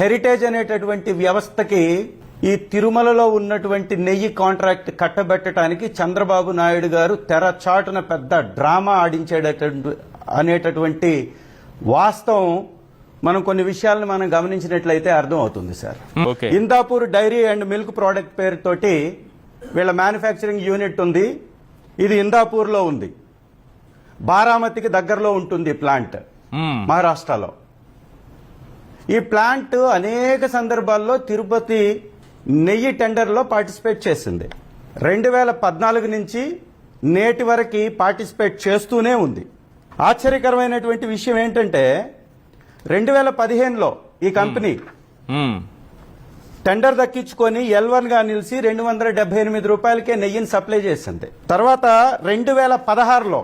Heritage అనేటటువంటి వ్యవస్థకి ఈ తిరుమలలో ఉన్నటువంటి నెయ్యి కాంట్రాక్ట్ కట్టబెట్టడానికి చంద్రబాబు నాయుడు గారు తెరచాటున పెద్ద డ్రామా అనేటటువంటి వాస్తవం మనం కొన్ని విషయాలను మనం గమనించినట్లయితే అర్థం అవుతుంది sir. Indapur dairy and milk product పేరుతోటి వీళ్ళ మ్యానుఫ్యాక్చరింగ్ యూనిట్ ఉంది. ఇది ఇందాపూర్ లో ఉంది. బారామతికి దగ్గరలో ఉంటుంది ప్లాంట్ మహారాష్ట్రలో. ఈ ప్లాంట్ అనేక సందర్భాల్లో తిరుపతి నెయ్యి టెండర్లో పార్టిసిపేట్ చేసింది. 2014 నుంచి నేటి వరకు పార్టిసిపేట్ చేస్తూనే ఉంది. ఆశ్చర్యకరమైనటువంటి విషయం ఏంటంటే 2015లో ఈ కంపెనీ టెండర్ దక్కించుకొని L1 గా నిలిచి 278 రూపాయలకే నెయ్యిని సప్లై చేసింది. తర్వాత 2016లో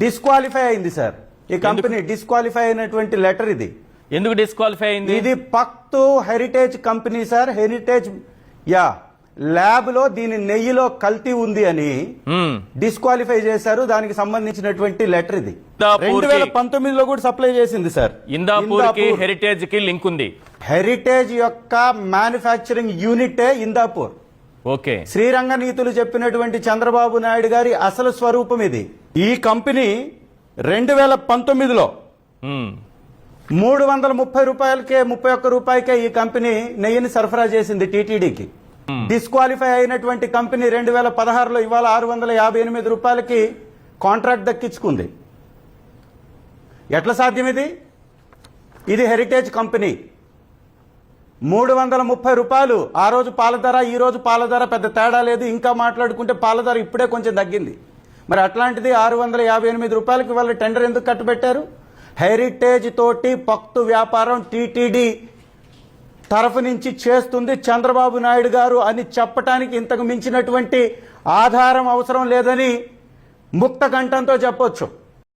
డిస్క్వాలిఫై అయింది సార్. ఈ కంపెనీ డిస్క్వాలిఫై అయినటువంటి లెటర్ ఇది. ఎందుకు డిస్క్వాలిఫై అయింది? ఇది పక్తు Heritage company sir. Heritage lab లో దీని నెయ్యిలో కల్తీ ఉంది అని డిస్క్వాలిఫై చేశారు. దానికి సంబంధించినటువంటి లెటర్ ఇది. 2019లో కూడా సప్లై చేసింది సార్. ఇందాపూర్ హెరిటేజ్ కి లింక్ ఉంది. హెరిటేజ్ యొక్క మ్యానుఫ్యాక్చరింగ్ యూనిటే ఇందాపూర్. శ్రీరంగ నీతులు చెప్పినటువంటి చంద్రబాబు నాయుడు గారి అసలు స్వరూపం ఇది. ఈ కంపెనీ 2019లో 330 రూపాయలకే 31 రూపాయకే ఈ కంపెనీ నెయ్యిని సరఫరా చేసింది టీటీడీకి. డిస్క్వాలిఫై అయినటువంటి కంపెనీ 2016లో ఇవాళ 658 రూపాయలకి కాంట్రాక్ట్ దక్కించుకుంది. ఎట్లా సాధ్యం ఇది? ఇది హెరిటేజ్ కంపెనీ. 330 రూపాయలు ఆ రోజు పాల ధర, ఈ రోజు పాల ధర పెద్ద తేడా లేదు. ఇంకా మాట్లాడుకుంటే పాల ధర ఇప్పుడే కొంచెం తగ్గింది. మరి అట్లాంటిది 658 రూపాయలకి వాళ్ళు టెండర్ ఎందుకు కట్టుబెట్టారు? హెరిటేజ్ తోటి పక్తు వ్యాపారం టీటీడీ తరఫు నుంచి చేస్తుంది చంద్రబాబు నాయుడు గారు అని చెప్పడానికి ఇంతకు మించినటువంటి ఆధారం అవసరం లేదని ముక్త కంఠంతో చెప్పొచ్చు.